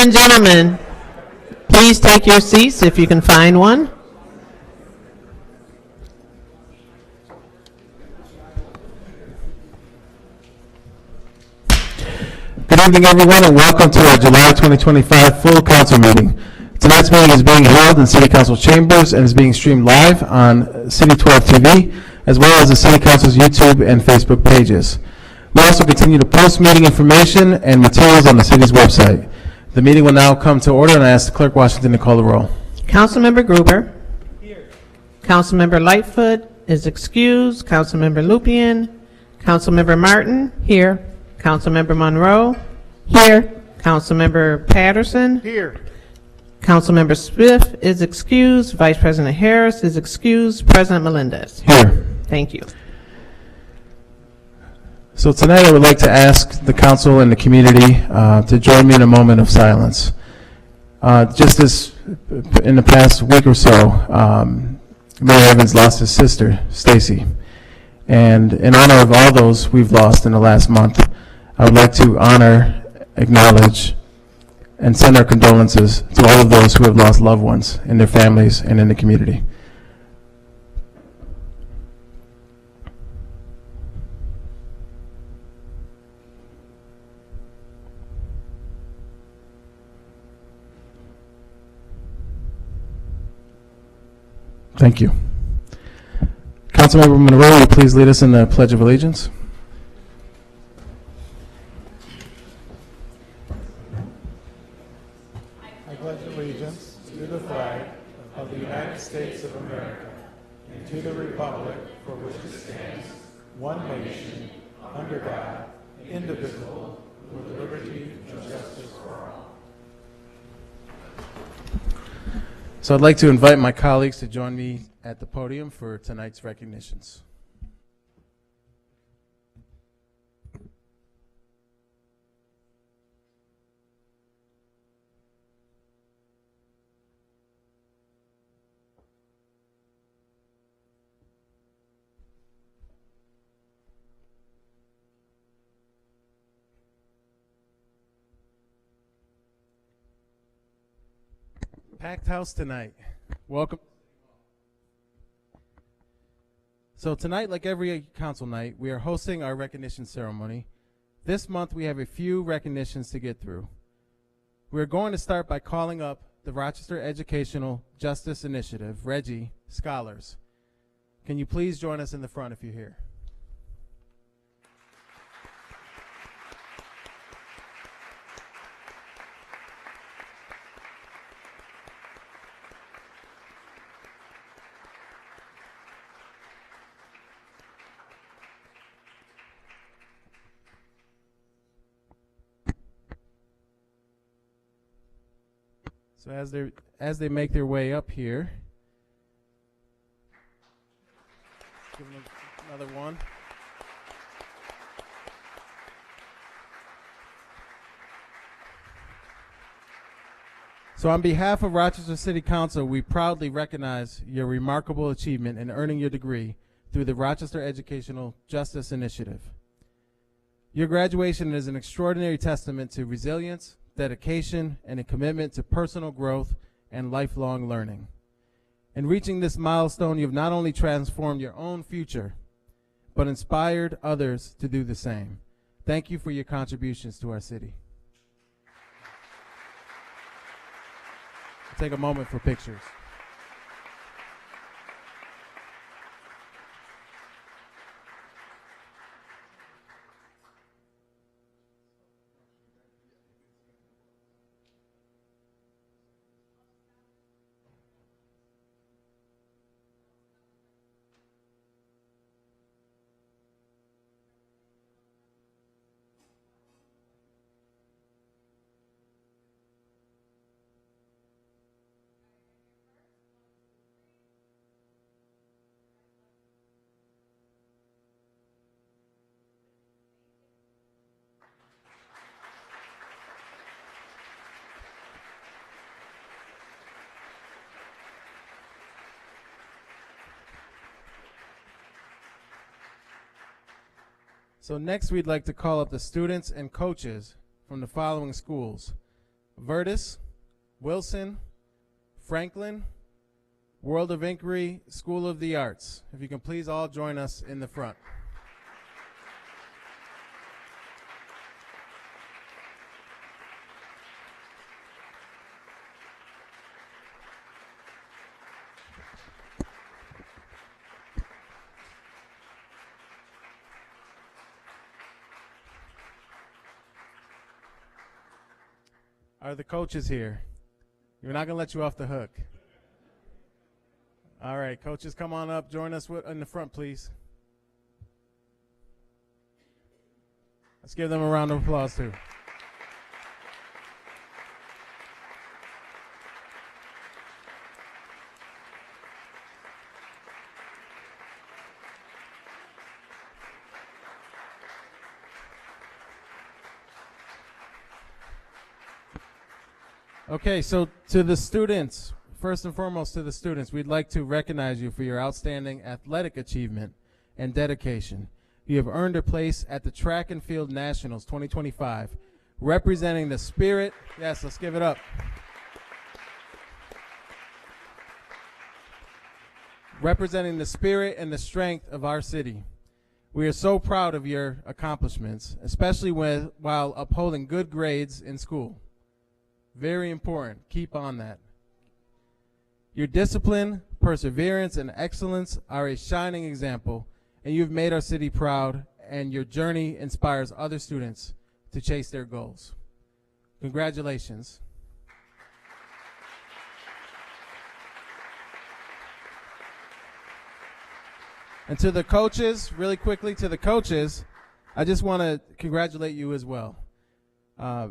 and gentlemen, please take your seats if you can find one. Good evening, everyone, and welcome to our July 2025 full council meeting. Tonight's meeting is being held in City Council chambers and is being streamed live on City 12 TV, as well as the City Council's YouTube and Facebook pages. We also continue to post meeting information and materials on the city's website. The meeting will now come to order, and I ask Clerk Washington to call the roll. Councilmember Gruber. Here. Councilmember Lightfoot is excused. Councilmember Lupien. Councilmember Martin. Here. Councilmember Monroe. Here. Councilmember Patterson. Here. Councilmember Smith is excused. Vice President Harris is excused. President Melendez. Here. Thank you. So tonight I would like to ask the council and the community to join me in a moment of silence. Just as in the past week or so, Mayor Evans lost his sister, Stacy. And in honor of all those we've lost in the last month, I would like to honor, acknowledge, and send our condolences to all of those who have lost loved ones in their families and in the community. Thank you. Councilmember Monroe, will you please lead us in the Pledge of Allegiance? I pledge allegiance to the flag of the United States of America and to the republic for which it stands, one nation, under God, indivisible, with liberty and justice for all. So I'd like to invite my colleagues to join me at the podium for tonight's recognitions. Packed house tonight. Welcome. So tonight, like every council night, we are hosting our recognition ceremony. This month, we have a few recognitions to get through. We're going to start by calling up the Rochester Educational Justice Initiative, REGI, scholars. Can you please join us in the front if you're here? So as they make their way up here, give them another one. So on behalf of Rochester City Council, we proudly recognize your remarkable achievement in earning your degree through the Rochester Educational Justice Initiative. Your graduation is an extraordinary testament to resilience, dedication, and a commitment to personal growth and lifelong learning. In reaching this milestone, you've not only transformed your own future, but inspired others to do the same. Thank you for your contributions to our city. Take a moment for pictures. So next we'd like to call up the students and coaches from the following schools: Virtus, Wilson, Franklin, World of Inquiry, School of the Arts. If you can please all join us in the front. Are the coaches here? We're not going to let you off the hook. All right, coaches, come on up. Join us in the front, please. Let's give them a round of applause, too. Okay, so to the students, first and foremost to the students, we'd like to recognize you for your outstanding athletic achievement and dedication. You have earned a place at the Track and Field Nationals 2025, representing the spirit, yes, let's give it up. Representing the spirit and the strength of our city. We are so proud of your accomplishments, especially while upholding good grades in school. Very important. Keep on that. Your discipline, perseverance, and excellence are a shining example, and you've made our city proud, and your journey inspires other students to chase their goals. Congratulations. And to the coaches, really quickly to the coaches, I just want to congratulate you as well.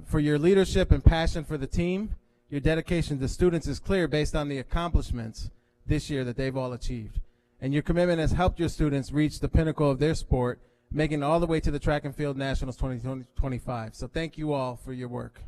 For your leadership and passion for the team, your dedication to students is clear based on the accomplishments this year that they've all achieved. And your commitment has helped your students reach the pinnacle of their sport, making it all the way to the Track and Field Nationals 2025. So thank you all for your work.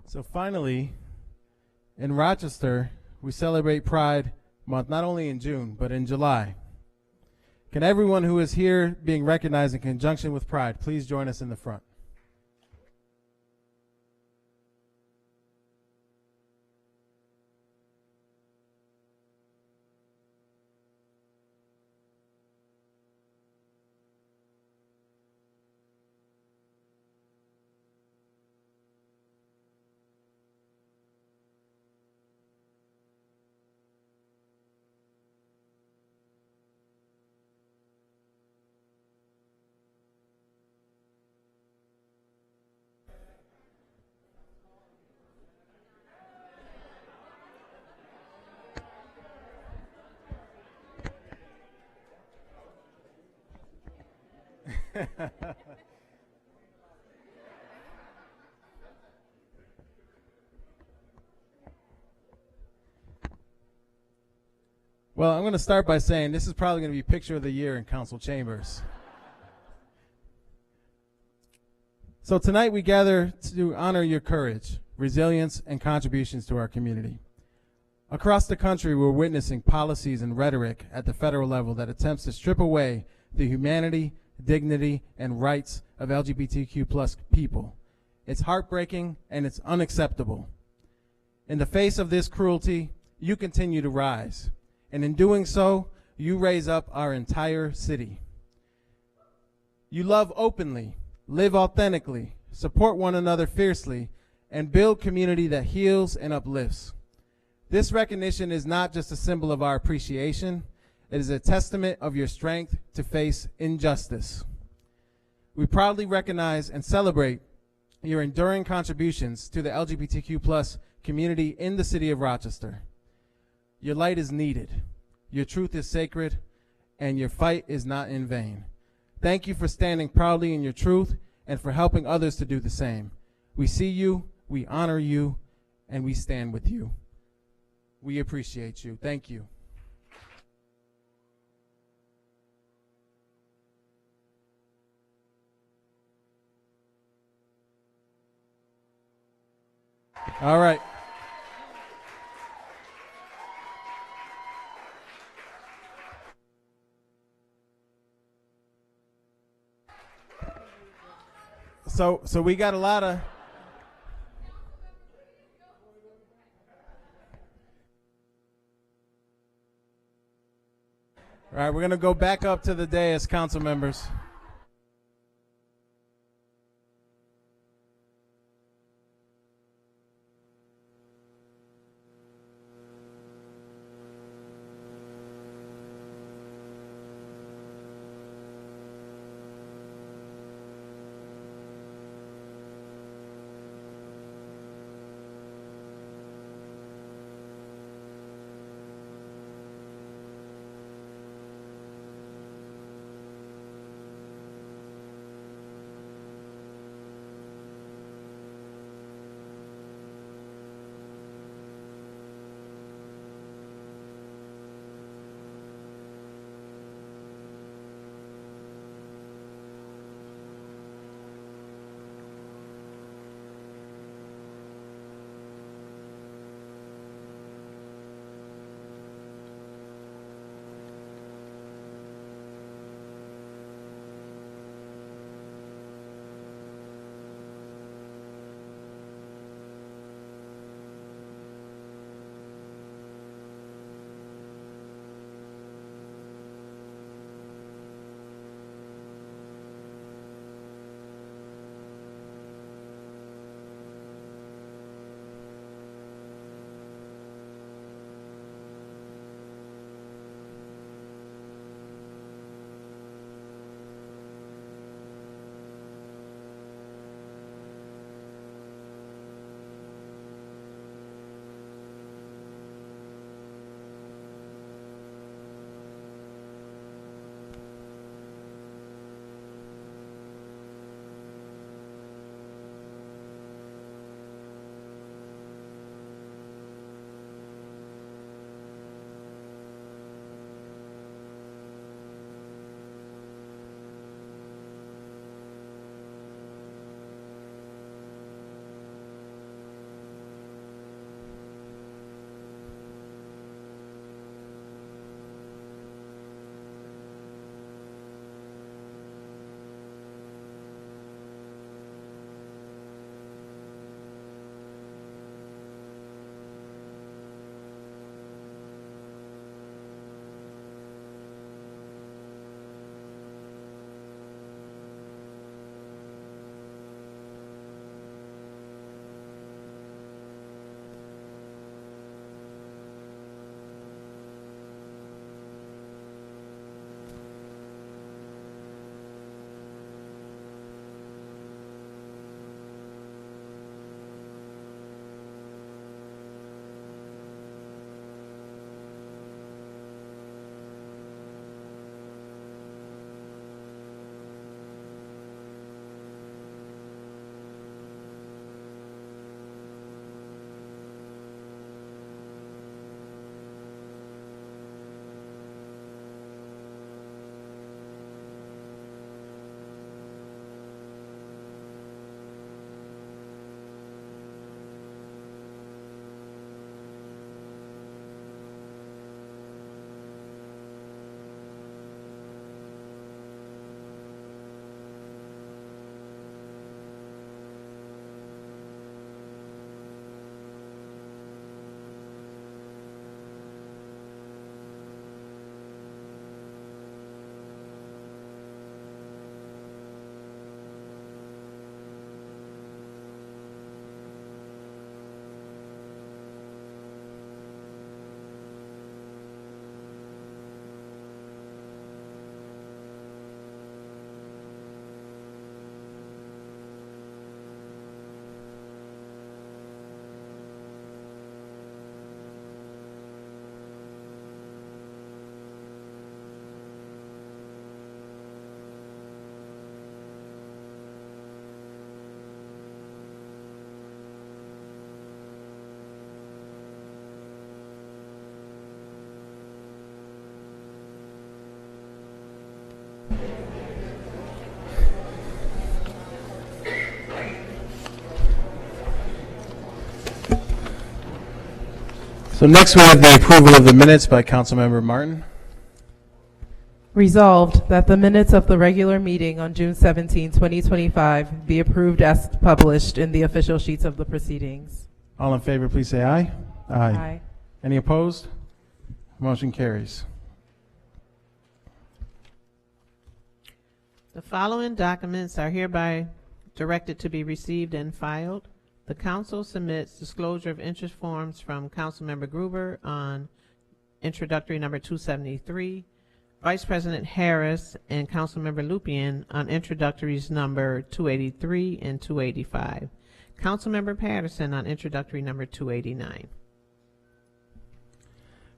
So finally, in Rochester, we celebrate Pride Month not only in June, but in July. Can everyone who is here being recognized in conjunction with Pride please join us in the front? Well, I'm going to start by saying this is probably going to be Picture of the Year in council chambers. So tonight we gather to honor your courage, resilience, and contributions to our community. Across the country, we're witnessing policies and rhetoric at the federal level that attempts to strip away the humanity, dignity, and rights of LGBTQ plus people. It's heartbreaking and it's unacceptable. In the face of this cruelty, you continue to rise. And in doing so, you raise up our entire city. You love openly, live authentically, support one another fiercely, and build community that heals and uplifts. This recognition is not just a symbol of our appreciation, it is a testament of your strength to face injustice. We proudly recognize and celebrate your enduring contributions to the LGBTQ plus community in the city of Rochester. Your light is needed, your truth is sacred, and your fight is not in vain. Thank you for standing proudly in your truth and for helping others to do the same. We see you, we honor you, and we stand with you. We appreciate you. Thank you. All right. So we got a lot of all right, we're going to go back up to the dais, council members. So next we have the approval of the minutes by Councilmember Martin. Resolved that the minutes of the regular meeting on June 17, 2025 be approved as published in the official sheets of the proceedings. All in favor, please say aye. Aye. Any opposed? Motion carries. The following documents are hereby directed to be received and filed. The council submits disclosure of interest forms from Councilmember Gruber on introductory number 273, Vice President Harris and Councilmember Lupien on introductories number 283 and 285, Councilmember Patterson on introductory number 289.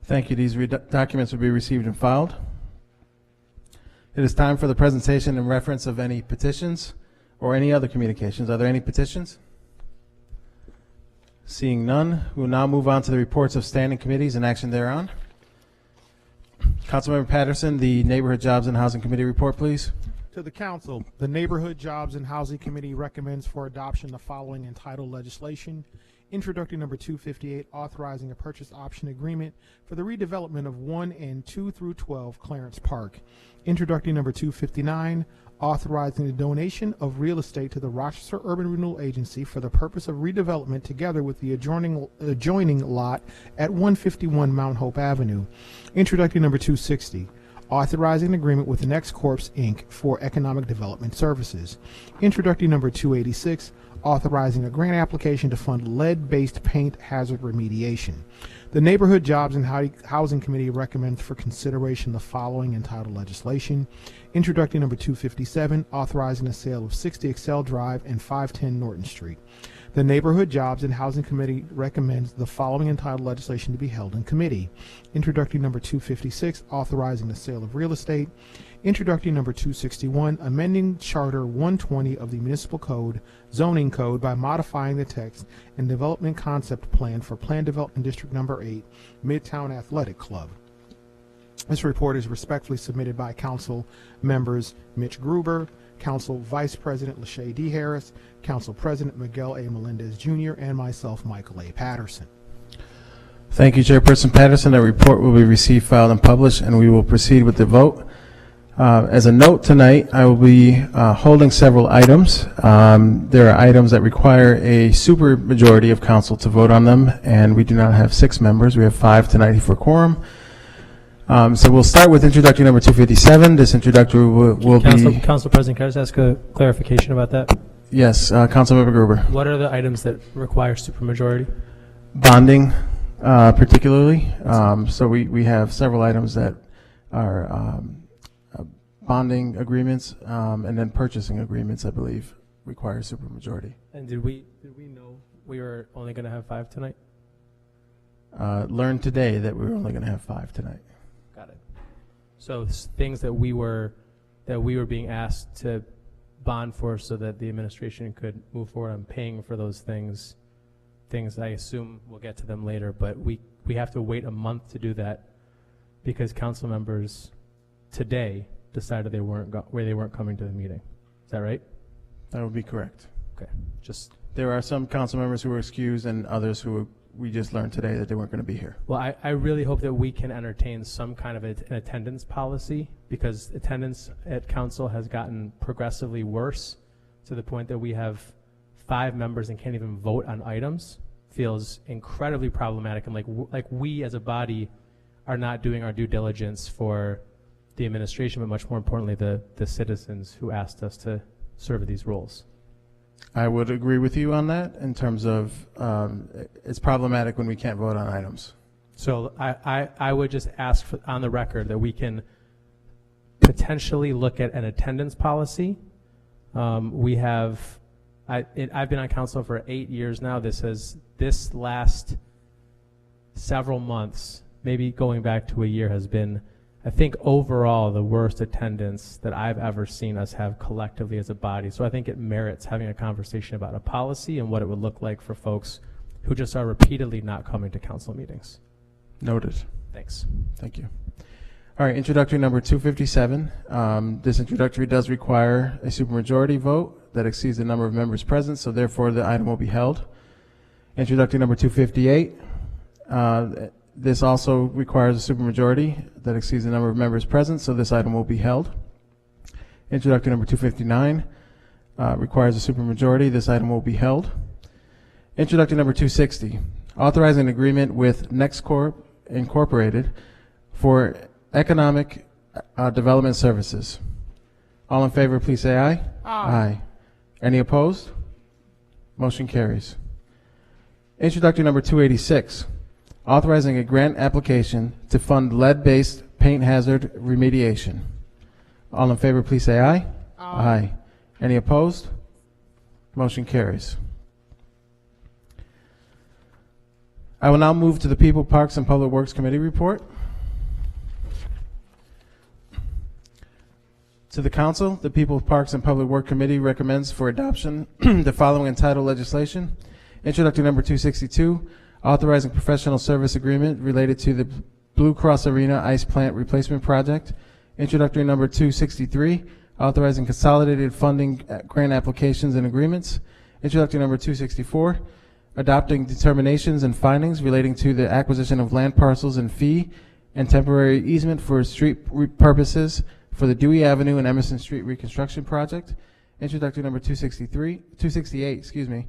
Thank you. These documents will be received and filed. It is time for the presentation and reference of any petitions or any other communications. Are there any petitions? Seeing none, we will now move on to the reports of standing committees and action thereon. Councilmember Patterson, the Neighborhood Jobs and Housing Committee report, please. To the council, the Neighborhood Jobs and Housing Committee recommends for adoption the following entitled legislation. Introductory number 258, authorizing a purchase option agreement for the redevelopment of 1 and 2 through 12 Clarence Park. Introductory number 259, authorizing the donation of real estate to the Rochester Urban Renewal Agency for the purpose of redevelopment together with the adjoining lot at 151 Mount Hope Avenue. Introductory number 260, authorizing an agreement with the Next Corp. Inc. for economic development services. Introductory number 286, authorizing a grant application to fund lead-based paint hazard remediation. The Neighborhood Jobs and Housing Committee recommends for consideration the following entitled legislation. Introductory number 257, authorizing the sale of 60 Excel Drive and 510 Norton Street. The Neighborhood Jobs and Housing Committee recommends the following entitled legislation to be held in committee. Introductory number 256, authorizing the sale of real estate. Introductory number 261, amending Charter 120 of the Municipal Code, Zoning Code by modifying the text and development concept plan for Plan Development District number 8, Midtown Athletic Club. This report is respectfully submitted by Council members Mitch Gruber, Council Vice President Lachey D. Harris, Council President Miguel A. Melendez Jr., and myself, Michael A. Patterson. Thank you, Chairperson Patterson. That report will be received, filed, and published, and we will proceed with the vote. As a note tonight, I will be holding several items. There are items that require a super majority of council to vote on them, and we do not have 6 members. We have 5 tonight for quorum. So we'll start with introductory number 257. This introductory will be... Council President, can I just ask a clarification about that? Yes, Councilmember Gruber. What are the items that require supermajority? Bonding, particularly. So we have several items that are bonding agreements, and then purchasing agreements, I believe, require supermajority. And did we know we were only going to have 5 tonight? Learned today that we were only going to have 5 tonight. Got it. So things that we were being asked to bond for, so that the administration could move forward on paying for those things I assume we'll get to them later, but we have to wait a month to do that because council members today decided they weren't coming to the meeting. Is that right? That would be correct. Okay. Just There are some council members who were excused and others who we just learned today that they weren't going to be here. well, I really hope that we can entertain some kind of an attendance policy, because attendance at council has gotten progressively worse to the point that we have 5 members and can't even vote on items. Feels incredibly problematic, and like we as a body are not doing our due diligence for the administration, but much more importantly, the citizens who asked us to serve these roles. I would agree with you on that in terms of it's problematic when we can't vote on items. So I would just ask for, on the record, that we can potentially look at an attendance policy. I've been on council for 8 years now. This last several months, maybe going back to a year, has been, I think, overall the worst attendance that I've ever seen us have collectively as a body. So I think it merits having a conversation about a policy and what it would look like for folks who just are repeatedly not coming to council meetings. Noted. Thanks. Thank you. All right, introductory number 257. This introductory does require a supermajority vote that exceeds the number of members present, so therefore the item will be held. Introductory number 258. This also requires a supermajority that exceeds the number of members present, so this item will be held. Introductory number 259 requires a supermajority. This item will be held. Introductory number 260, authorizing an agreement with NextCorp Incorporated for economic development services. All in favor, please say aye. Aye. Any opposed? Motion carries. Introductory number 286, authorizing a grant application to fund lead-based paint hazard remediation. All in favor, please say aye. Aye. Any opposed? Motion carries. I will now move to the People, Parks, and Public Works Committee report. To the Council, the People, Parks, and Public Works Committee recommends for adoption the following entitled legislation. Introductory number 262, authorizing professional service agreement related to the Blue Cross Arena Ice Plant Replacement Project. Introductory number 263, authorizing consolidated funding grant applications and agreements. Introductory number 264, adopting determinations and findings relating to the acquisition of land parcels and fee and temporary easement for street purposes for the Dewey Avenue and Emerson Street reconstruction project. Introductory number 268,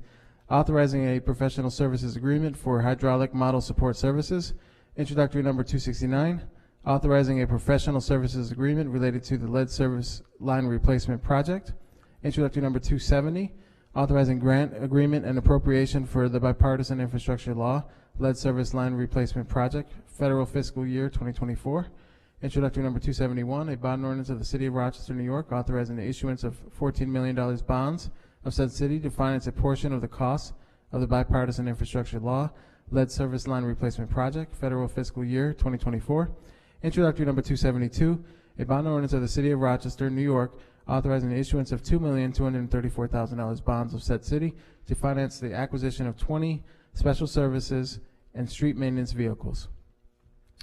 authorizing a professional services agreement for hydraulic model support services. Introductory number 269, authorizing a professional services agreement related to the lead service line replacement project. Introductory number 270, authorizing grant agreement and appropriation for the bipartisan infrastructure law lead service line replacement project, federal fiscal year 2024. Introductory number 271, a bond ordinance of the City of Rochester, New York, authorizing the issuance of $14 million bonds of said city to finance a portion of the costs of the bipartisan infrastructure law lead service line replacement project, federal fiscal year 2024. Introductory number 272, a bond ordinance of the City of Rochester, New York, authorizing the issuance of $2,234,000 bonds of said city to finance the acquisition of 20 special services and street maintenance vehicles.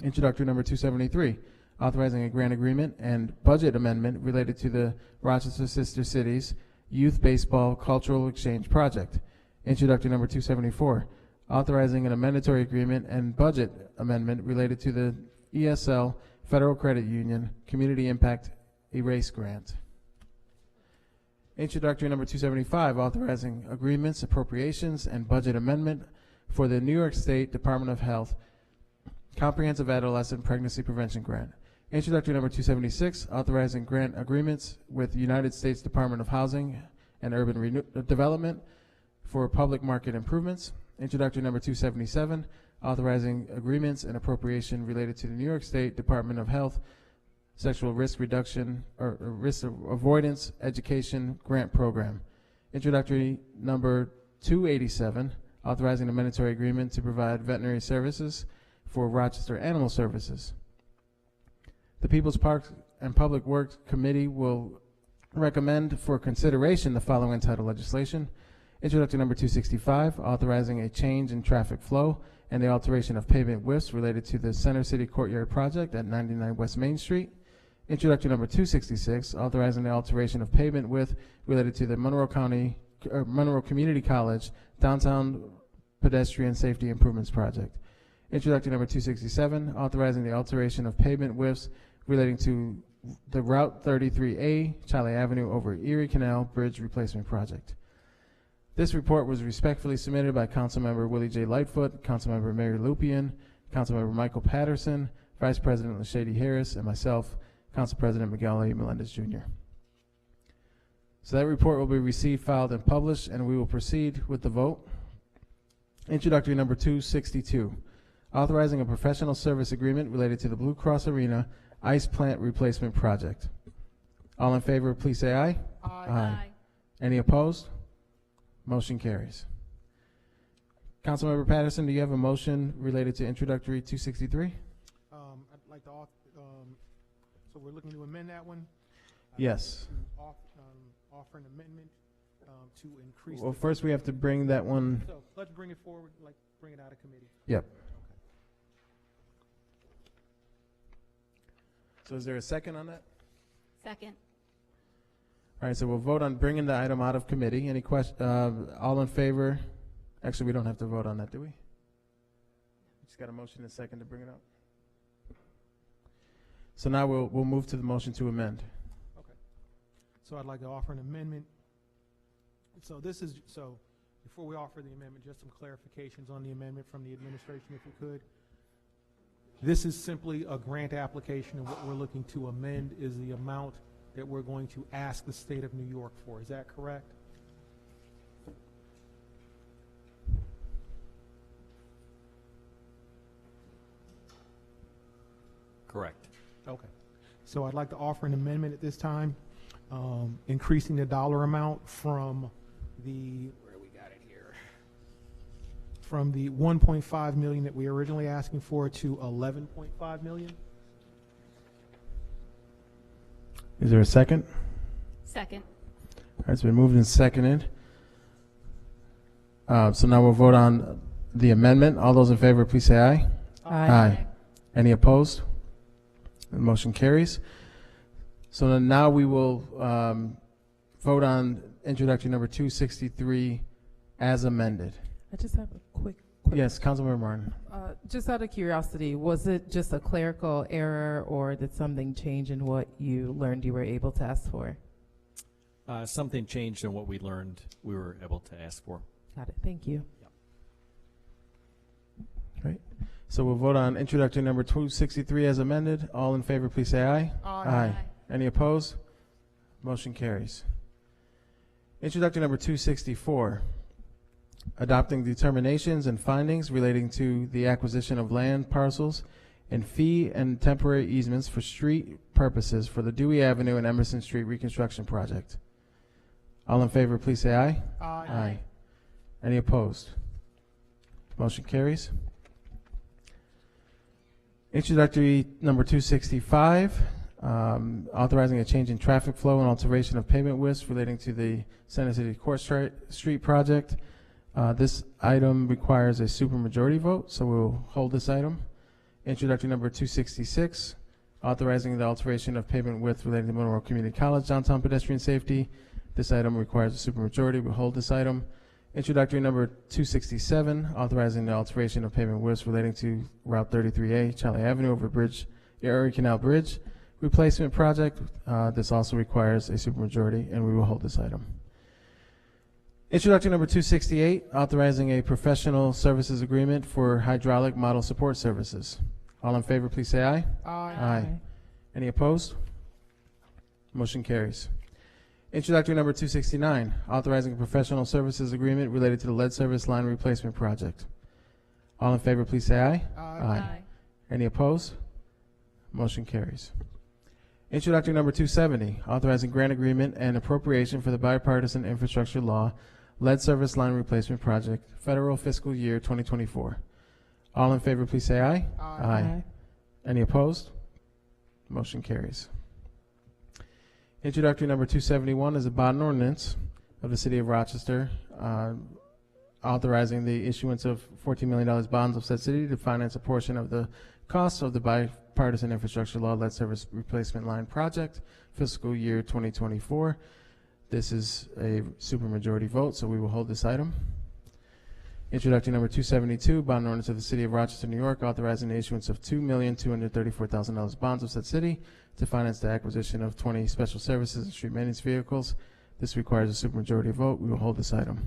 Introductory number 273, authorizing a grant agreement and budget amendment related to the Rochester Sister Cities Youth Baseball Cultural Exchange Project. Introductory number 274, authorizing an amendatory agreement and budget amendment related to the ESL Federal Credit Union Community Impact Erase Grant. Introductory number 275, authorizing agreements, appropriations, and budget amendment for the New York State Department of Health Comprehensive Adolescent Pregnancy Prevention Grant. Introductory number 276, authorizing grant agreements with the United States Department of Housing and Urban Development for public market improvements. Introductory number 277, authorizing agreements and appropriation related to the New York State Department of Health Sexual Risk Reduction or Risk Avoidance Education Grant Program. Introductory number 287, authorizing a mandatory agreement to provide veterinary services for Rochester Animal Services. The People's Parks and Public Works Committee will recommend for consideration the following entitled legislation. Introductory number 265, authorizing a change in traffic flow and the alteration of pavement widths related to the Center City Courtyard project at 99 West Main Street. Introductory number 266, authorizing the alteration of pavement width related to the Monroe Community College Downtown Pedestrian Safety Improvements Project. Introductory number 267, authorizing the alteration of pavement widths relating to the Route 33A, Charlie Avenue over Erie Canal Bridge Replacement Project. This report was respectfully submitted by Councilmember Willie J. Lightfoot, Councilmember Mary Lupian, Councilmember Michael Patterson, Vice President Lashady Harris, and myself, Council President Miguel A. Melendez Jr. So that report will be received, filed, and published, and we will proceed with the vote. Introductory number 262, authorizing a professional service agreement related to the Blue Cross Arena Ice Plant Replacement Project. All in favor, please say aye. Aye. Any opposed? Motion carries. Councilmember Patterson, do you have a motion related to introductory 263? I'd like to so we're looking to amend that one? Yes. Offer an amendment to increase. Well, first we have to bring that one. So let's bring it forward, bring it out of committee. Yep. So is there a second on that? Second. All right, so we'll vote on bringing the item out of committee. Any question? All in favor? Actually, we don't have to vote on that, do we? Just got a motion and a second to bring it up. So now we'll move to the motion to amend. Okay. So I'd like to offer an amendment. So before we offer the amendment, just some clarifications on the amendment from the administration, if you could. This is simply a grant application, and what we're looking to amend is the amount that we're going to ask the state of New York for. Is that correct? Correct. Okay. So I'd like to offer an amendment at this time, increasing the dollar amount from the, where we got it here, from the 1.5 million that we were originally asking for to 11.5 million. Is there a second? Second. All right, it's been moved and seconded. So now we'll vote on the amendment. All those in favor, please say aye. Aye. Any opposed? The motion carries. So then now we will vote on introductory number 263 as amended. I just have a quick Yes, Councilmember Martin. just out of curiosity, was it just a clerical error, or did something change in what you learned you were able to ask for? Something changed in what we learned we were able to ask for. Got it. Thank you. Great. So we'll vote on introductory number 263 as amended. All in favor, please say aye. Aye. Any opposed? Motion carries. Introductory number 264, adopting determinations and findings relating to the acquisition of land parcels and fee and temporary easements for street purposes for the Dewey Avenue and Emerson Street reconstruction project. All in favor, please say aye. Aye. Any opposed? Motion carries. Introductory number 265, authorizing a change in traffic flow and alteration of pavement widths relating to the Center City Court Street project. This item requires a supermajority vote, so we'll hold this item. Introductory number 266, authorizing the alteration of pavement width relating to Monroe Community College downtown pedestrian safety. This item requires a supermajority. We'll hold this item. Introductory number 267, authorizing the alteration of pavement widths relating to Route 33A, Charlie Avenue over Bridge, Erie Canal Bridge replacement project. This also requires a supermajority, and we will hold this item. Introductory number 268, authorizing a professional services agreement for hydraulic model support services. All in favor, please say aye. Aye. Any opposed? Motion carries. Introductory number 269, authorizing a professional services agreement related to the lead service line replacement project. All in favor, please say aye. Aye. Any opposed? Motion carries. Introductory number 270, authorizing grant agreement and appropriation for the bipartisan infrastructure law lead service line replacement project, federal fiscal year 2024. All in favor, please say aye. Aye. Any opposed? Motion carries. Introductory number 271 is a bond ordinance of the City of Rochester, authorizing the issuance of $14 million bonds of said city to finance a portion of the costs of the bipartisan infrastructure law lead service replacement line project, fiscal year 2024. This is a supermajority vote, so we will hold this item. Introductory number 272, bond ordinance of the City of Rochester, New York, authorizing the issuance of $2,234,000 bonds of said city to finance the acquisition of 20 special services and street maintenance vehicles. This requires a supermajority vote. We will hold this item.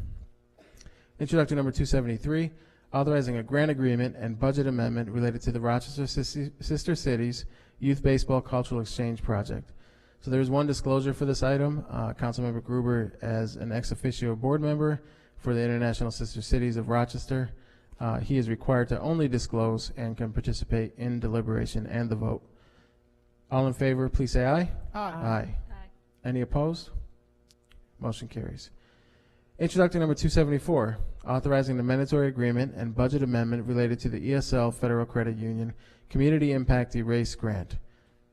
Introductory number 273, authorizing a grant agreement and budget amendment related to the Rochester Sister Cities Youth Baseball Cultural Exchange Project. So there's one disclosure for this item. Councilmember Gruber, as an ex officio board member for the International Sister Cities of Rochester, he is required to only disclose and can participate in deliberation and the vote. All in favor, please say aye. Aye. Any opposed? Motion carries. Introductory number 274, authorizing the mandatory agreement and budget amendment related to the ESL Federal Credit Union Community Impact Erase Grant.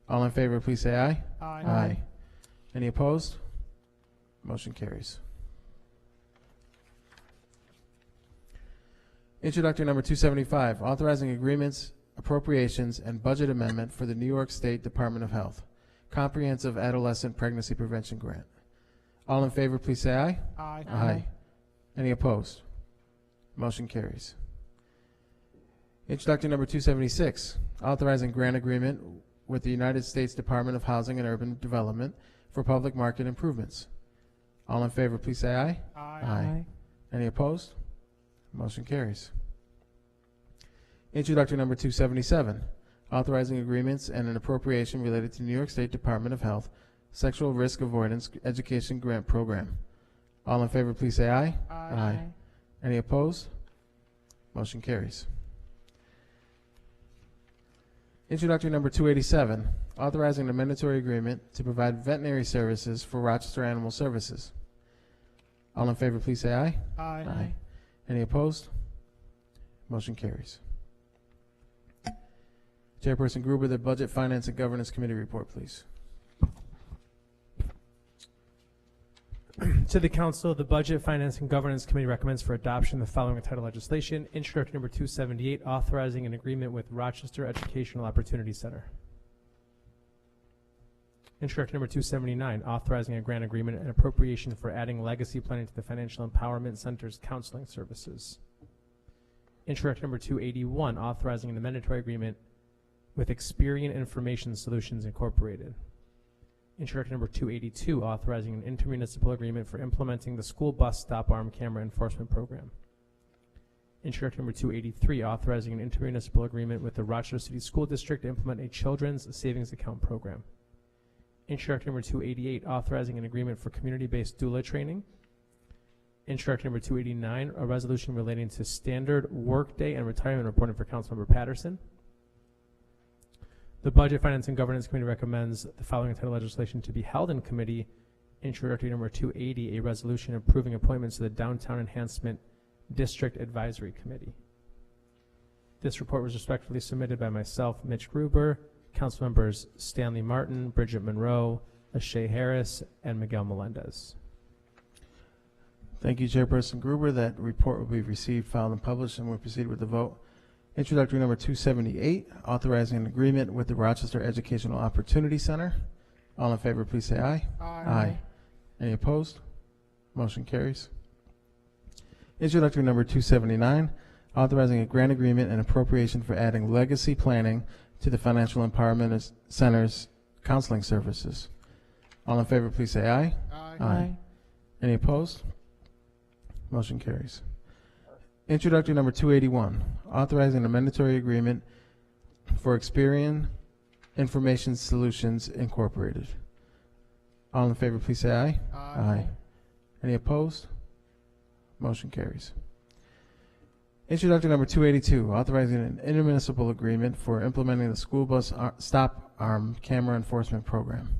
All in favor, please say aye. Aye. Any opposed? Motion carries. Introductory number 275, authorizing agreements, appropriations, and budget amendment for the New York State Department of Health Comprehensive Adolescent Pregnancy Prevention Grant. All in favor, please say aye. Aye. Any opposed? Motion carries. Introductory number 276, authorizing grant agreement with the United States Department of Housing and Urban Development for public market improvements. All in favor, please say aye. Aye. Any opposed? Motion carries. Introductory number 277, authorizing agreements and an appropriation related to New York State Department of Health Sexual Risk Avoidance Education Grant Program. All in favor, please say aye. Aye. Any opposed? Motion carries. Introductory number 287, authorizing a mandatory agreement to provide veterinary services for Rochester Animal Services. All in favor, please say aye. Aye. Any opposed? Motion carries. Chairperson Gruber, the Budget, Finance, and Governance Committee report, please. To the Council, the Budget, Finance, and Governance Committee recommends for adoption the following entitled legislation. Introductory number 278, authorizing an agreement with Rochester Educational Opportunity Center. Introductory number 279, authorizing a grant agreement and appropriation for adding legacy planning to the Financial Empowerment Center's counseling services. Introductory number 281, authorizing an mandatory agreement with Experian Information Solutions Incorporated. Introductory number 282, authorizing an intermunicipal agreement for implementing the school bus stop arm camera enforcement program. Introductory number 283, authorizing an intermunicipal agreement with the Rochester City School District to implement a children's savings account program. Introductory number 288, authorizing an agreement for community-based doula training. Introductory number 289, a resolution relating to standard workday and retirement reporting for Councilmember Patterson. The Budget, Finance, and Governance Committee recommends the following entitled legislation to be held in committee. Introductory number 280, a resolution approving appointments to the Downtown Enhancement District Advisory Committee. This report was respectfully submitted by myself, Mitch Gruber, Council members Stanley Martin, Bridget Monroe, Ashay Harris, and Miguel Melendez. Thank you, Chairperson Gruber. That report will be received, filed, and published, and we'll proceed with the vote. Introductory number 278, authorizing an agreement with the Rochester Educational Opportunity Center. All in favor, please say aye. Aye. Any opposed? Motion carries. Introductory number 279, authorizing a grant agreement and appropriation for adding legacy planning to the Financial Empowerment Center's counseling services. All in favor, please say aye. Aye. Any opposed? Motion carries. Introductory number 281, authorizing a mandatory agreement for Experian Information Solutions Incorporated. All in favor, please say aye. Aye. Any opposed? Motion carries. Introductory number 282, authorizing an intermunicipal agreement for implementing the school bus stop arm camera enforcement program.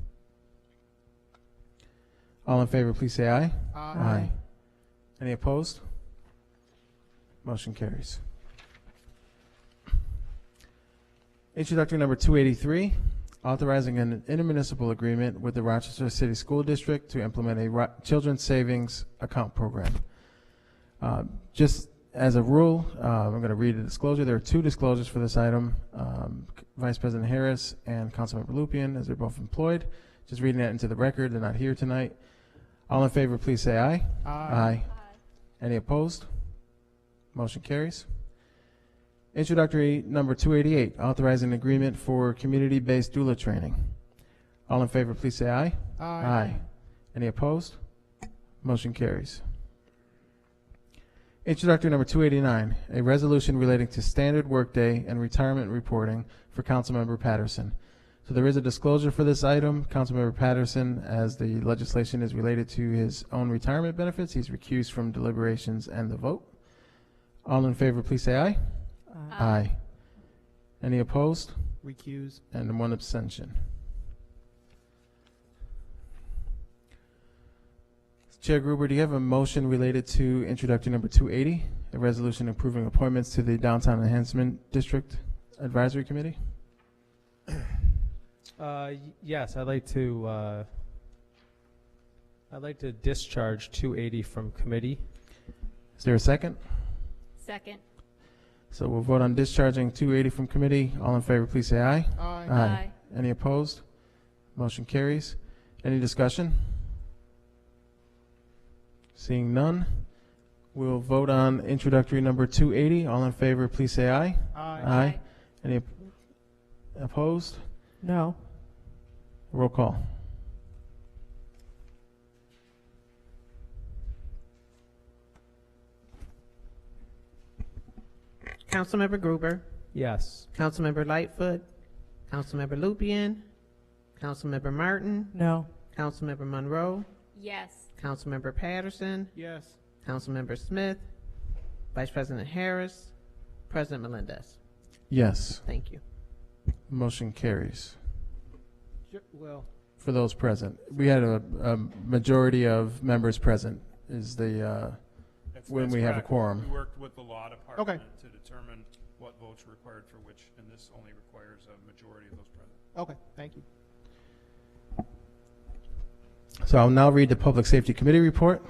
All in favor, please say aye. Aye. Any opposed? Motion carries. Introductory number 283, authorizing an intermunicipal agreement with the Rochester City School District to implement a children's savings account program. Just as a rule, I'm going to read a disclosure. There are two disclosures for this item. Vice President Harris and Councilmember Lupien, as they're both employed. Just reading that into the record. They're not here tonight. All in favor, please say aye. Aye. Any opposed? Motion carries. Introductory number 288, authorizing an agreement for community-based doula training. All in favor, please say aye. Aye. Any opposed? Motion carries. Introductory number 289, a resolution relating to standard workday and retirement reporting for Councilmember Patterson. So there is a disclosure for this item. Councilmember Patterson, as the legislation is related to his own retirement benefits, he's recused from deliberations and the vote. All in favor, please say aye. Aye. Any opposed? Recuse. And one abstention. Chair Gruber, do you have a motion related to introductory number 280, a resolution approving appointments to the Downtown Enhancement District Advisory Committee? Yes, I'd like to discharge 280 from committee. Is there a second? Second. So we'll vote on discharging 280 from committee. All in favor, please say aye. Aye. Any opposed? Motion carries. Any discussion? Seeing none, We'll vote on introductory number 280. All in favor, please say aye. Aye. Any opposed? No. Roll call. Councilmember Gruber, Yes. Councilmember Lightfoot, Councilmember Lupian, Councilmember Martin, No. Councilmember Monroe, Yes. Councilmember Patterson, Yes. Councilmember Smith, Vice President Harris, President Melendez. Yes. Thank you. Motion carries. Well, For those present, we had a majority of members present. Is the when we have a quorum. We worked with the law department to determine what votes were required for which, and this only requires a majority of those present. okay, thank you. So I'll now read the Public Safety Committee report.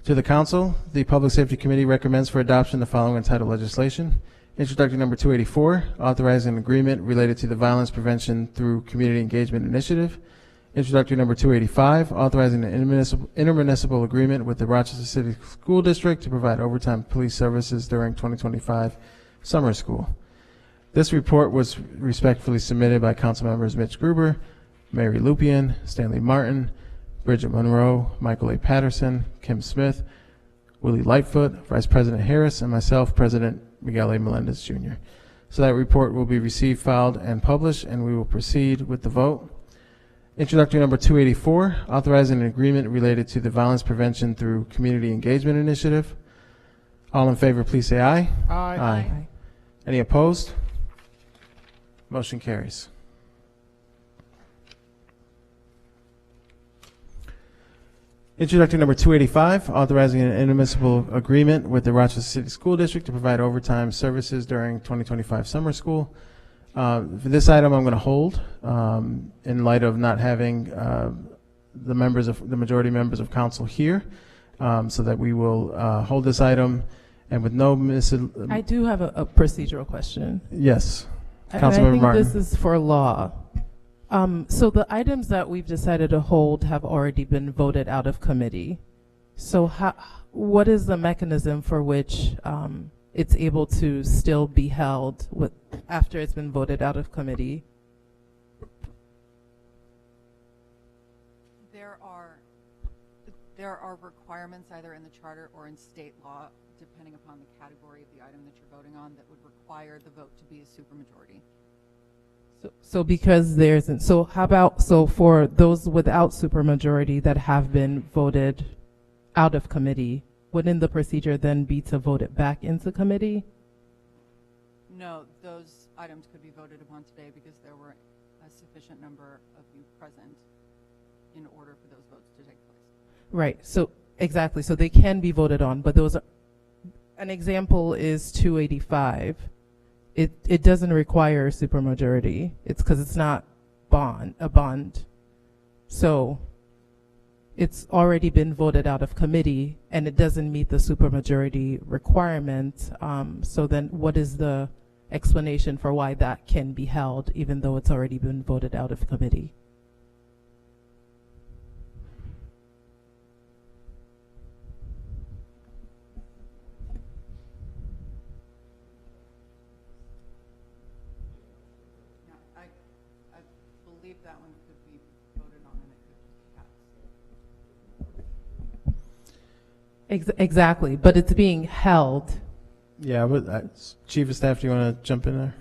To the Council, the Public Safety Committee recommends for adoption the following entitled legislation. Introductory number 284, authorizing an agreement related to the Violence Prevention through Community Engagement Initiative. Introductory number 285, authorizing an intermunicipal agreement with the Rochester City School District to provide overtime police services during 2025 summer school. This report was respectfully submitted by Council members Mitch Gruber, Mary Lupian, Stanley Martin, Bridget Monroe, Michael A. Patterson, Kim Smith, Willie Lightfoot, Vice President Harris, and myself, President Miguel A. Melendez, Jr. So that report will be received, filed, and published, and we will proceed with the vote. Introductory number 284, authorizing an agreement related to the Violence Prevention through Community Engagement Initiative. All in favor, please say aye. Aye. Any opposed? Motion carries. Introductory number 285, authorizing an intermunicipal agreement with the Rochester City School District to provide overtime services during 2025 summer school. For this item, I'm going to hold in light of not having the majority members of council here, so that we will hold this item, and with no I do have a procedural question. Yes, And I Councilmember think Martin. this is for law. So the items that we've decided to hold have already been voted out of committee. So what is the mechanism for which it's able to still be held after it's been voted out of committee? There are requirements either in the charter or in state law, depending upon the category of the item that you're voting on, that would require the vote to be a supermajority. So because so for those without supermajority that have been voted out of committee, wouldn't the procedure then be to vote it back into committee? No, those items could be voted upon today because there were a sufficient number of you present in order for those votes to take place. Right, so exactly, so they can be voted on, but an example is 285. It doesn't require a supermajority. It's because it's not a bond. So it's already been voted out of committee and it doesn't meet the supermajority requirement. So then what is the explanation for why that can be held even though it's already been voted out of committee? That one could be voted on and it could pass. Exactly, but it's being held Yeah, but Chief of Staff, do you want to jump in there?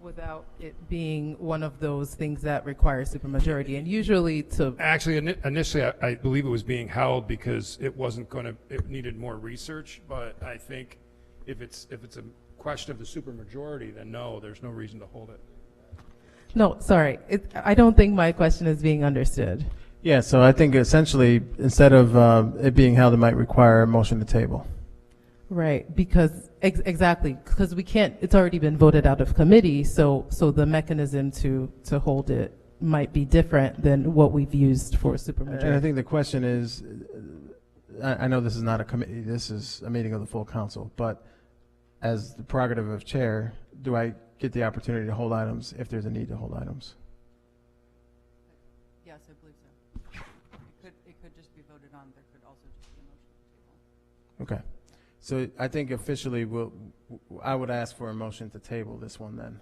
without it being one of those things that require supermajority. And usually Actually, initially, I believe it was being held because it wasn't going to, it needed more research, but I think if it's a question of the supermajority, then no, there's no reason to hold it. No, sorry. I don't think my question is being understood. Yeah, so I think essentially, instead of it being held, it might require a motion to table. Right, because exactly, because we can't, it's already been voted out of committee, so the mechanism to hold it might be different than what we've used for supermajority. And I think the question is, I know this is not a committee, this is a meeting of the full council, but as the prerogative of chair, do I get the opportunity to hold items if there's a need to hold items? Yes, I believe so. It could just be voted on. There could also just be a motion to table. Okay. So I think officially I would ask for a motion to table this one then,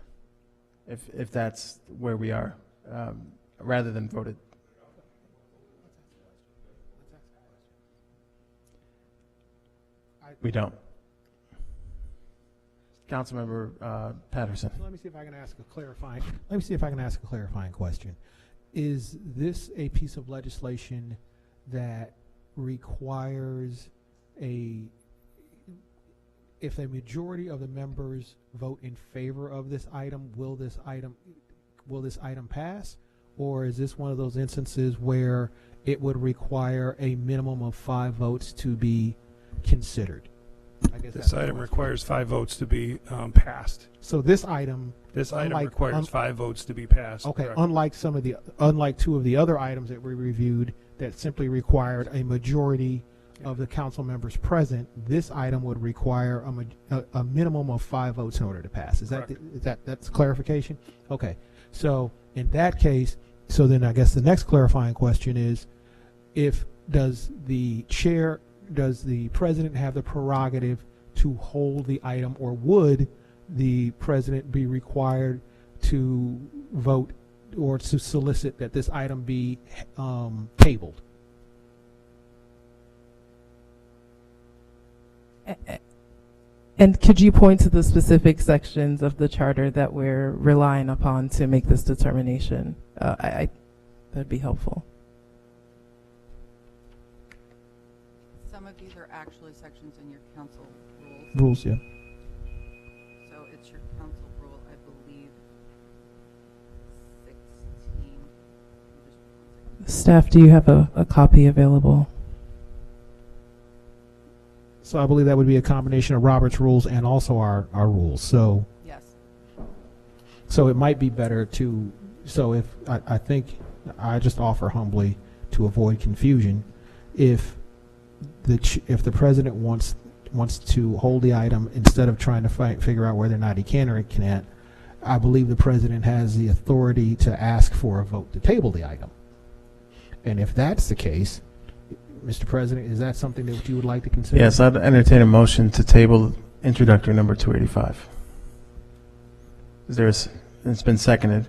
if that's where we are, rather than voted. We don't. Councilmember Patterson. Let me see if I can ask a clarifying. Let me see if I can ask a clarifying question. Is this a piece of legislation that requires if a majority of the members vote in favor of this item, will this item pass? Or is this one of those instances where it would require a minimum of 5 votes to be considered? I guess This item requires 5 votes to be passed. So this item. This item unlike- requires 5 votes to be passed. Okay, correct. unlike 2 of the other items that we reviewed that simply required a majority of the council members present, this item would require a minimum of 5 votes in order to pass. Is that's clarification? Okay, so in that case, so then I guess the next clarifying question is, does the president have the prerogative to hold the item, or would the president be required to vote or to solicit that this item be tabled? And could you point to the specific sections of the charter that we're relying upon to make this determination? That'd be helpful. Some of these are actually sections in your council rules. Rules, yeah. So it's your council rule, I believe, 16. Staff, do you have a copy available? So I believe that would be a combination of Robert's rules and also our rules. So Yes. so it might be better to, so if I think I just offer humbly to avoid confusion, if the president wants to hold the item instead of trying to figure out whether or not he can or can't, I believe the president has the authority to ask for a vote to table the item. And if that's the case, Mr. President, is that something that you would like to consider? Yes, I'd entertain a motion to table introductory number 285. It's been seconded.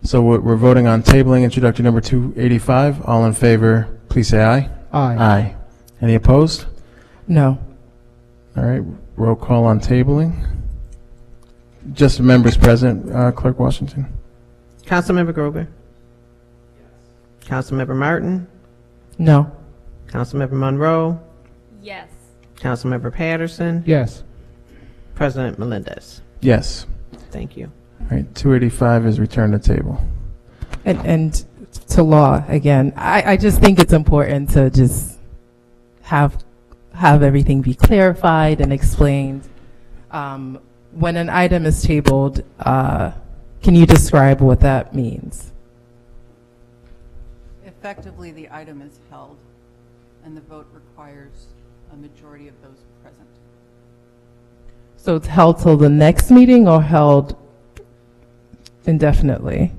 So we're voting on tabling introductory number 285. All in favor, please say aye. Aye. Aye. Any opposed? No. All right, roll call on tabling. Just members present, Clerk Washington. Councilmember Gruber? Councilmember Martin? No. Councilmember Monroe? Yes. Councilmember Patterson? Yes. President Melendez? Yes. Thank you. All right, 285 is returned to table. And to law, again, I just think it's important to just have everything be clarified and explained. When an item is tabled, can you describe what that means? Effectively, the item is held, and the vote requires a majority of those present. So it's held till the next meeting or held indefinitely?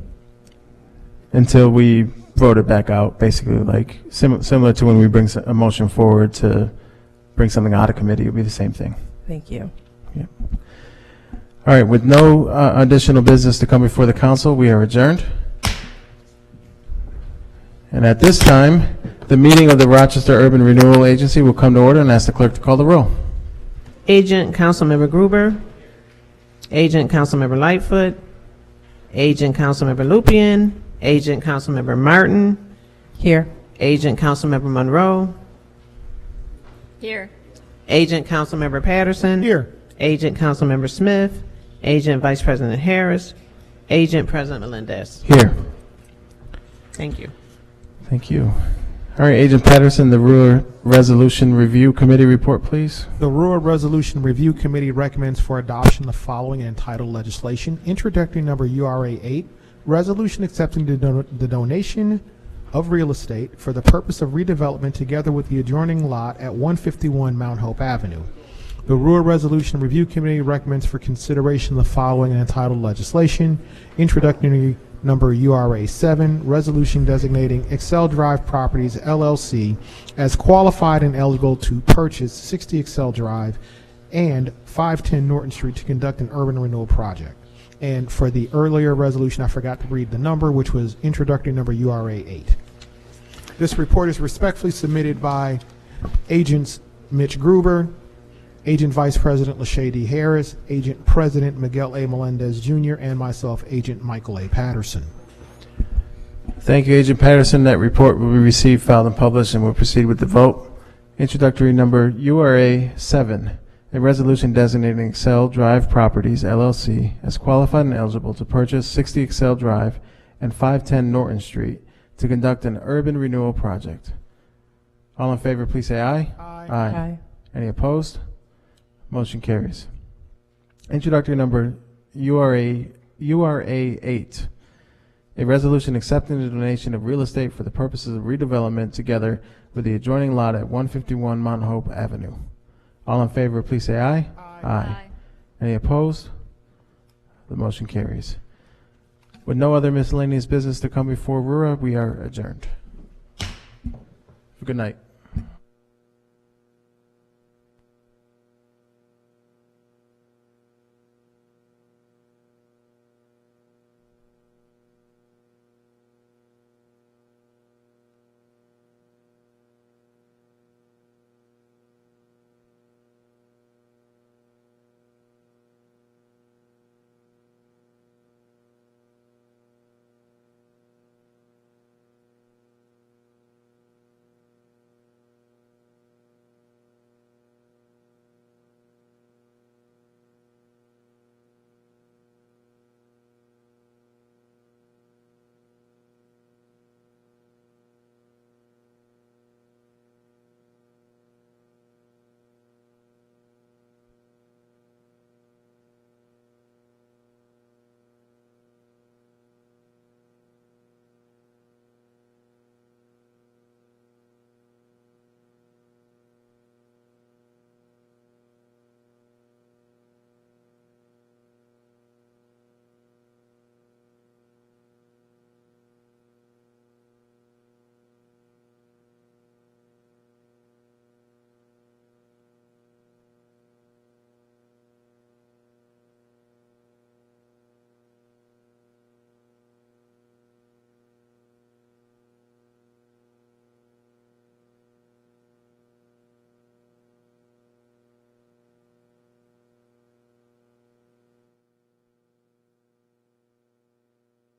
Until we vote it back out, basically, like similar to when we bring a motion forward to bring something out of committee, it'll be the same thing. Thank you. Yeah. All right, with no additional business to come before the council, we are adjourned. And at this time, the meeting of the Rochester Urban Renewal Agency will come to order, and ask the clerk to call the roll. Agent Councilmember Gruber? Agent Councilmember Lightfoot? Agent Councilmember Lupien? Agent Councilmember Martin? Here. Agent Councilmember Monroe? Here. Agent Councilmember Patterson? Here. Agent Councilmember Smith? Agent Vice President Harris? Agent President Melendez? Here. Thank you. Thank you. All right, Agent Patterson, the Ruhr Resolution Review Committee report, please. The Ruhr Resolution Review Committee recommends for adoption the following entitled legislation. Introductory number URA 8, resolution accepting the donation of real estate for the purpose of redevelopment together with the adjoining lot at 151 Mount Hope Avenue. The Ruhr Resolution Review Committee recommends for consideration the following entitled legislation. Introductory number URA 7, resolution designating Excel Drive Properties LLC as qualified and eligible to purchase 60 Excel Drive and 510 Norton Street to conduct an urban renewal project. And for the earlier resolution, I forgot to read the number, which was introductory number URA 8. This report is respectfully submitted by Agents Mitch Gruber, Agent Vice President Lachey D. Harris, Agent President Miguel A. Melendez Jr., and myself, Agent Michael A. Patterson. Thank you, Agent Patterson. That report will be received, filed, and published, and we'll proceed with the vote. Introductory number URA 7, a resolution designating Excel Drive Properties, LLC, as qualified and eligible to purchase 60 Excel Drive and 510 Norton Street to conduct an urban renewal project. All in favor, please say aye. Aye. Any opposed? Motion carries. Introductory number URA 8, a resolution accepting the donation of real estate for the purposes of redevelopment together with the adjoining lot at 151 Mount Hope Avenue. All in favor, please say aye. Aye. Any opposed? The motion carries. With no other miscellaneous business to come before RURA, we are adjourned. Good night.